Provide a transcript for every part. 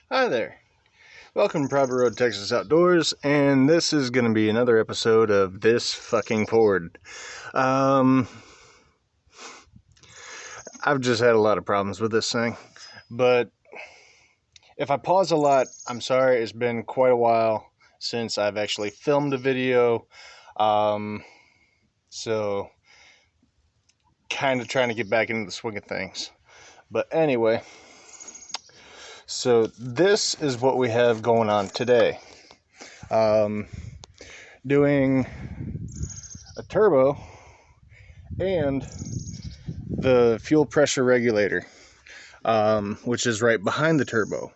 Hi there. Welcome to Private Road Texas Outdoors, and this is going to be another episode of This Fucking Ford. I've just had a lot of problems with this thing, but if I pause a lot, I'm sorry. It's been quite a while since I've actually filmed a video, so kind of trying to get back into the swing of things. But anyway, so this is what we have going on today. Doing a turbo and the fuel pressure regulator, which is right behind the turbo.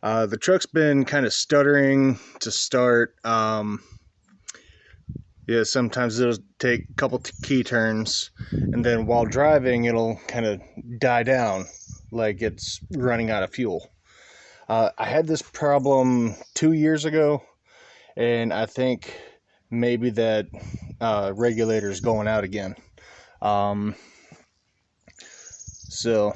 The truck's been kind of stuttering to start. Sometimes it'll take a couple key turns, and then while driving, it'll kind of die down like it's running out of fuel. I had this problem 2 years ago, and I think maybe that regulator is going out again. So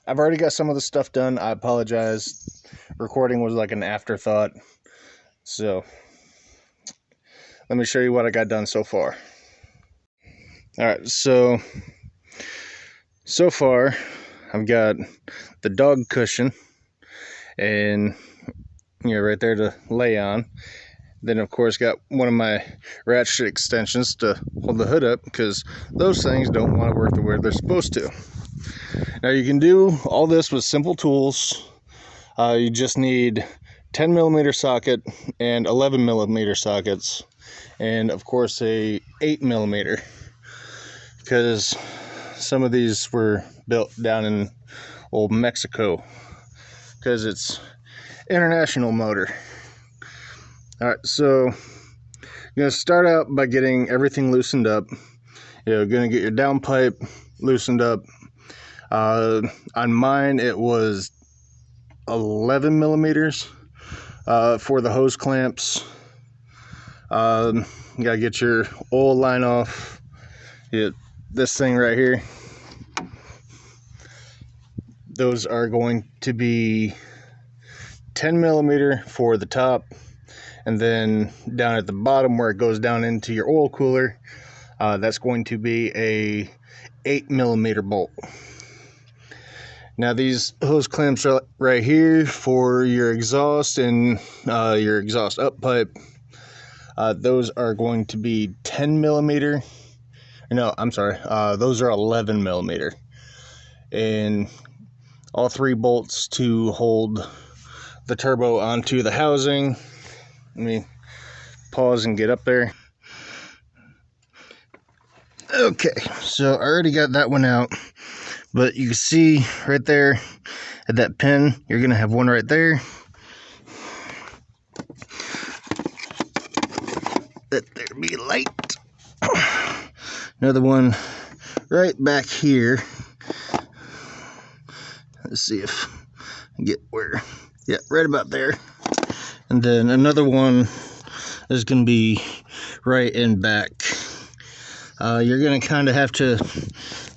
I've already got some of the stuff done. I apologize. Recording was like an afterthought. So let me show you what I got done so far. Alright, so far I've got the dog cushion and right there to lay on. Then of course got one of my ratchet extensions to hold the hood up, because those things don't want to work the way they're supposed to. Now you can do all this with simple tools. You just need 10mm socket and 11mm sockets, and of course a 8mm, because some of these were built down in old Mexico, because it's international motor. Alright, so you're going to start out by getting everything loosened up. You're going to get your downpipe loosened up. On mine it was 11mm for the hose clamps. You gotta get your oil line off. This thing right here, those are going to be 10mm for the top, and then down at the bottom where it goes down into your oil cooler, that's going to be a 8mm bolt. Now these hose clamps are right here for your exhaust and your exhaust up pipe. Those are going to be 10mm. No, I'm sorry. Those are 11mm. And all three bolts to hold the turbo onto the housing. Let me pause and get up there. Okay, so I already got that one out. But you can see right there at that pin, you're going to have one right there. Let there be light. Another one right back here. Let's see if I get where. Yeah, right about there. And then another one is going to be right in back. You're going to kind of have to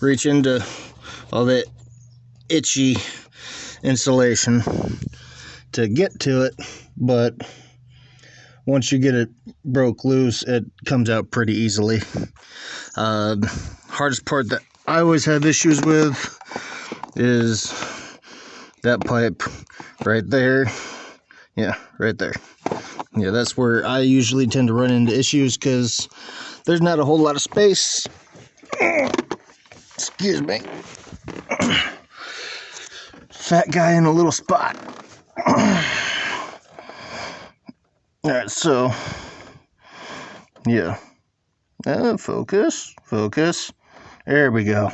reach into all that itchy insulation to get to it, but once you get it broke loose, it comes out pretty easily. Hardest part that I always have issues with is that pipe right there. Yeah, right there. Yeah, that's where I usually tend to run into issues, because there's not a whole lot of space. Excuse me. Fat guy in a little spot. Alright, so yeah. Focus. There we go.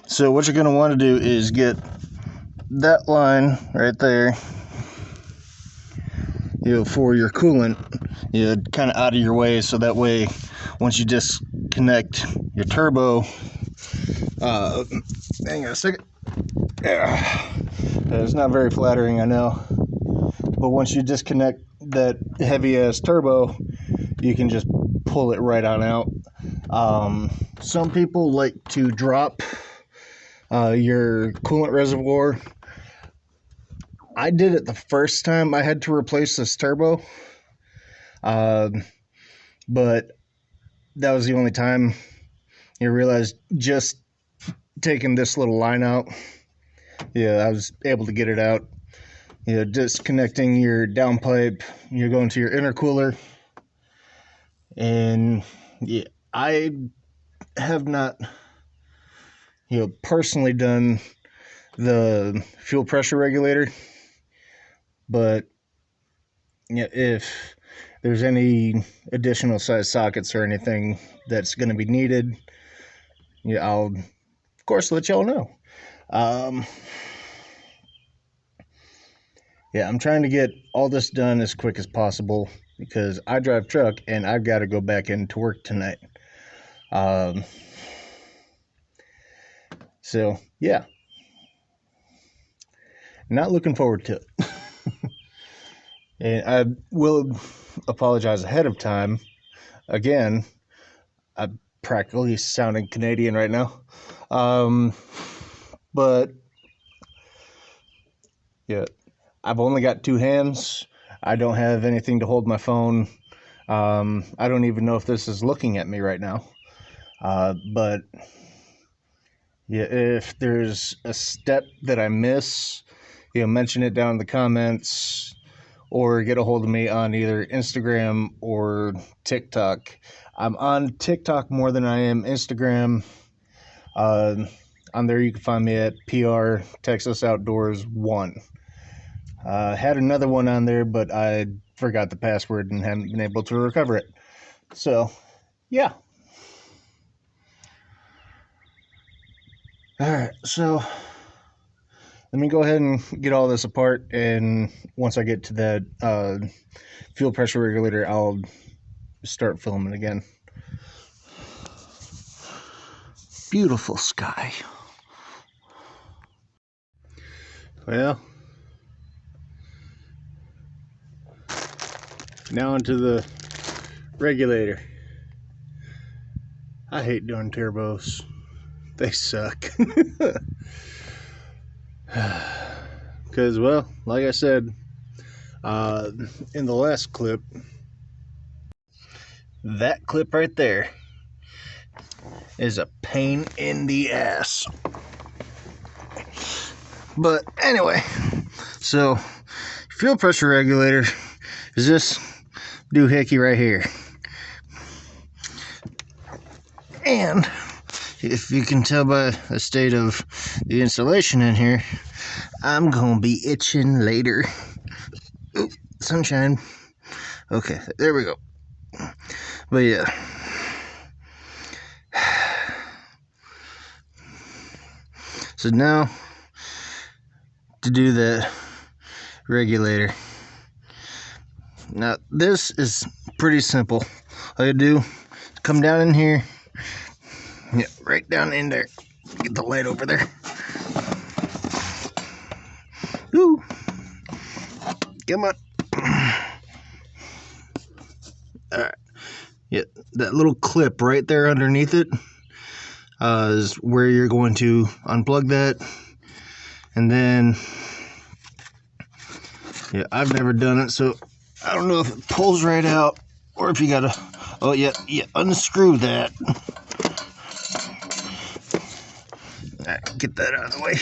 So what you're going to want to do is get that line right there, for your coolant, kind of out of your way, so that way once you disconnect your turbo, hang on a second. It's not very flattering, I know, but once you disconnect that heavy ass turbo, you can just pull it right on out. Some people like to drop your coolant reservoir I did it the first time I had to replace this turbo, but that was the only time you realized just taking this little line out. Yeah, I was able to get it out. Disconnecting your downpipe, you're going to your intercooler, and yeah, I have not, personally done the fuel pressure regulator, but if there's any additional size sockets or anything that's going to be needed, I'll of course let y'all know. I'm trying to get all this done as quick as possible because I drive truck and I've got to go back into work tonight. So yeah, not looking forward to it. And I will apologize ahead of time. Again, I'm practically sounding Canadian right now. But yeah, I've only got two hands. I don't have anything to hold my phone. I don't even know if this is looking at me right now. But yeah, if there's a step that I miss, mention it down in the comments or get a hold of me on either Instagram or TikTok. I'm on TikTok more than I am Instagram. On there you can find me at prtexasoutdoors 1. Had another one on there, but I forgot the password and haven't been able to recover it. So, yeah. Alright, so let me go ahead and get all this apart, and once I get to that fuel pressure regulator, I'll start filming again. Beautiful sky. Well, now onto the regulator. I hate doing turbos. They suck. Because, well, like I said, in the last clip, that clip right there is a pain in the ass. But anyway, so fuel pressure regulator is this doohickey right here. And if you can tell by the state of the insulation in here, I'm gonna be itching later. Oop, sunshine. Okay, there we go. But yeah. So now, to do the regulator. Now, this is pretty simple. All you do is come down in here. Yeah, right down in there. Get the light over there. Ooh. Come on. Alright. Yeah, that little clip right there underneath it is where you're going to unplug that. And then, yeah, I've never done it, so I don't know if it pulls right out or if you gotta, oh yeah, unscrew that. Alright, get that out of the way.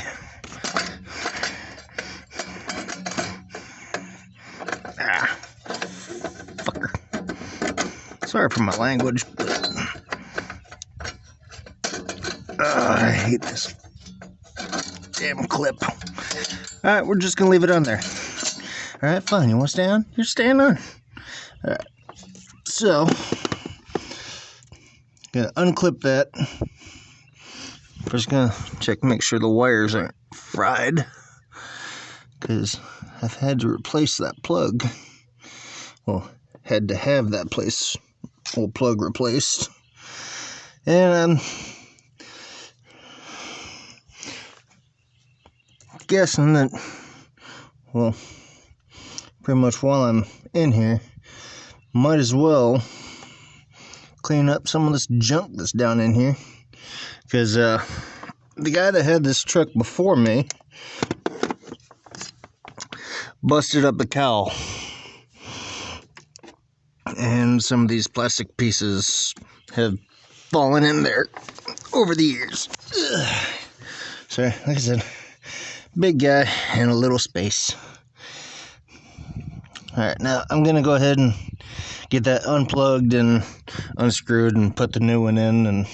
Ah, fucker. Sorry for my language, but I hate this damn clip. Alright, we're just gonna leave it on there. Alright, fine. You want to stay on? You're staying on. Alright. So, gonna unclip that. First, gonna check, make sure the wires aren't fried, because I've had to replace that plug. Well, had to have that old plug replaced. And I'm guessing that, well, pretty much while I'm in here, might as well clean up some of this junk that's down in here, because the guy that had this truck before me, busted up the cowl, and some of these plastic pieces have fallen in there over the years. Ugh. So, like I said, big guy in a little space. Alright, now I'm gonna go ahead and get that unplugged and unscrewed and put the new one in and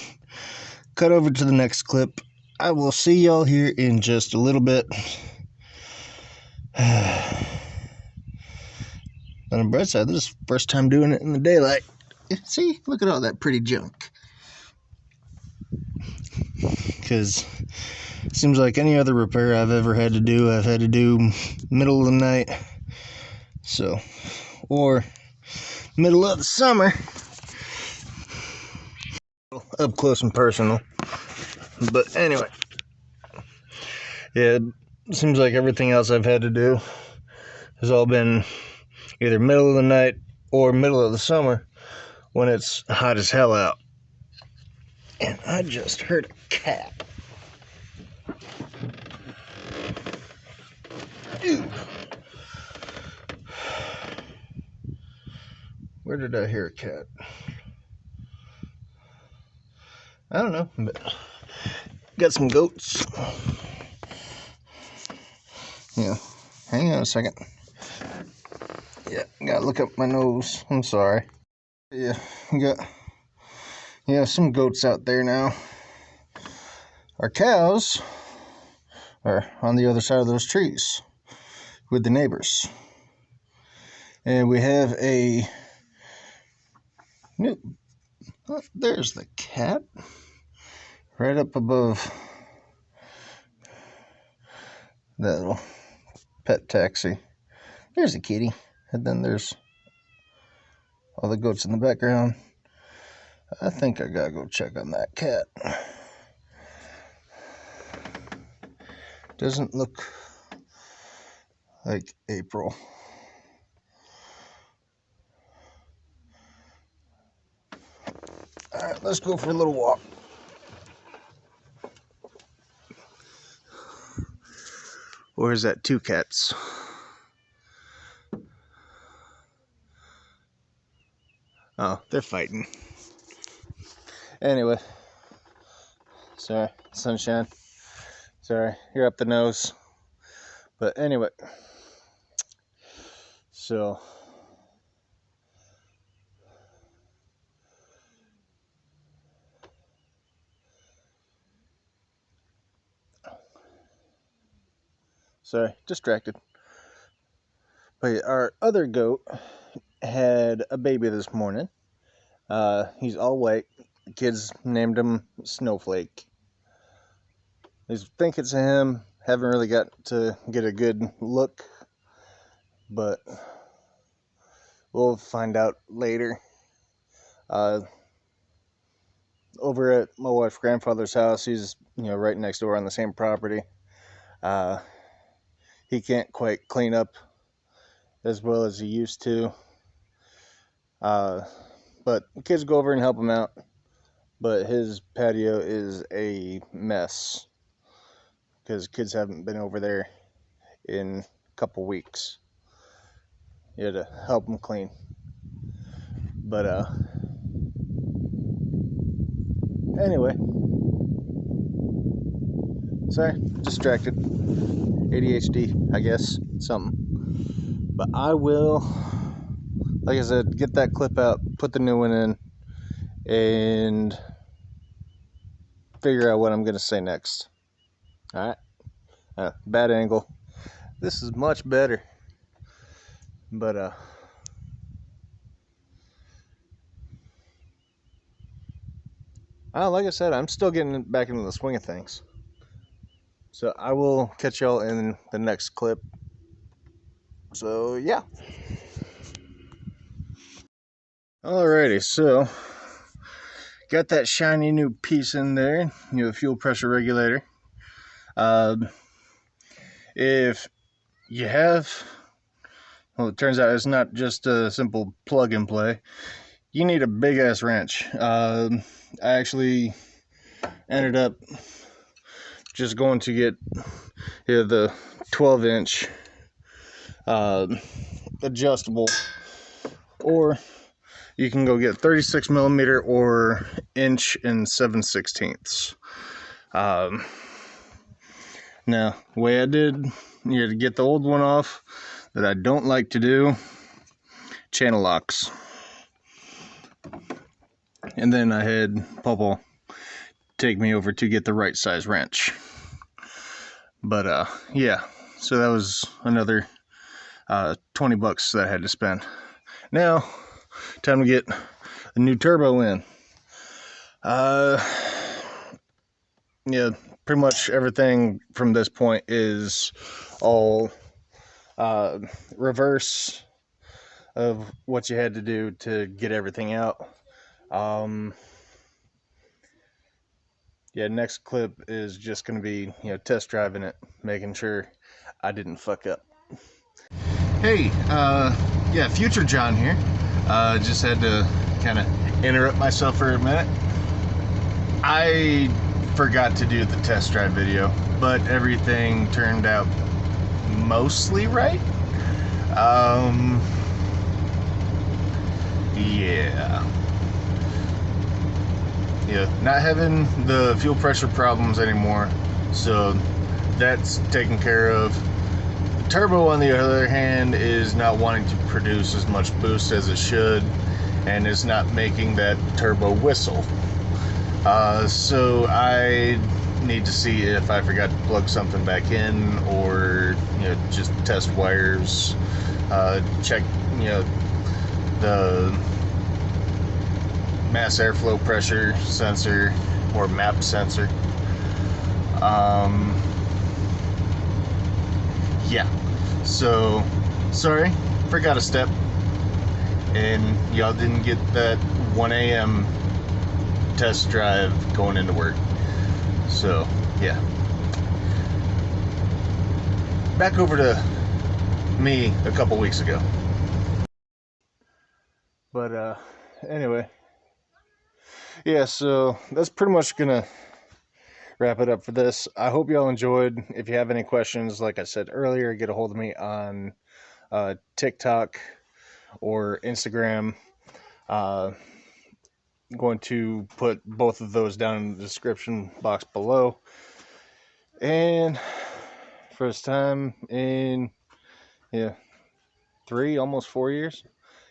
cut over to the next clip. I will see y'all here in just a little bit. On the bright side, this is the first time doing it in the daylight. See, look at all that pretty junk. Because it seems like any other repair I've ever had to do, I've had to do middle of the night. So, or middle of the summer. Up close and personal. But anyway. Yeah, it seems like everything else I've had to do has all been either middle of the night or middle of the summer when it's hot as hell out. And I just heard a cat. Ew. Where did I hear a cat? I don't know, but got some goats. Yeah, hang on a second. Yeah, gotta look up my nose. I'm sorry. Yeah, got some goats out there now. Our cows are on the other side of those trees with the neighbors. And we have a new, oh, there's the cat right up above that little pet taxi. There's a kitty, and then there's all the goats in the background. I think I gotta go check on that cat. Doesn't look like April. Alright, let's go for a little walk. Or is that two cats? Oh, they're fighting. Anyway. Sorry, sunshine. Sorry, you're up the nose. But anyway. So. Sorry, distracted. But our other goat had a baby this morning. He's all white. The kids named him Snowflake. They think it's him. Haven't really got to get a good look, but we'll find out later. Over at my wife's grandfather's house, he's right next door on the same property. He can't quite clean up as well as he used to. But the kids go over and help him out. But his patio is a mess because kids haven't been over there in a couple weeks. You had to help him clean. But anyway, sorry, distracted. ADHD, I guess, something. But I will, like I said, get that clip out, put the new one in, and figure out what I'm going to say next. Alright? Bad angle. This is much better. But, like I said, I'm still getting back into the swing of things. So I will catch y'all in the next clip. So, yeah. Alrighty, so got that shiny new piece in there, fuel pressure regulator. If you have, well, it turns out it's not just a simple plug and play. You need a big ass wrench. I actually ended up just going to get the 12-inch adjustable, or you can go get 36 millimeter or inch and 7/16. Now, the way I did, you had to get the old one off that I don't like to do, channel locks. And then I had Papa take me over to get the right size wrench. But yeah, so that was another $20 that I had to spend. Now, time to get a new turbo in. Yeah, pretty much everything from this point is all reverse of what you had to do to get everything out. Yeah, next clip is just going to be, test driving it, making sure I didn't fuck up. Hey, yeah, future John here. Just had to kind of interrupt myself for a minute. I forgot to do the test drive video, but everything turned out mostly right. Yeah, not having the fuel pressure problems anymore, so that's taken care of. The turbo, on the other hand, is not wanting to produce as much boost as it should, and is not making that turbo whistle. So I need to see if I forgot to plug something back in, or just test wires, check the mass airflow pressure sensor or MAP sensor. Yeah, so sorry, forgot a step, and y'all didn't get that 1 a.m. test drive going into work. So yeah, back over to me a couple weeks ago. But anyway, yeah, so that's pretty much gonna wrap it up for this. I hope y'all enjoyed. If you have any questions, like I said earlier, get a hold of me on TikTok or Instagram. Going to put both of those down in the description box below. And first time in 3, almost 4 years.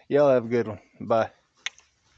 Y'all have a good one. Bye.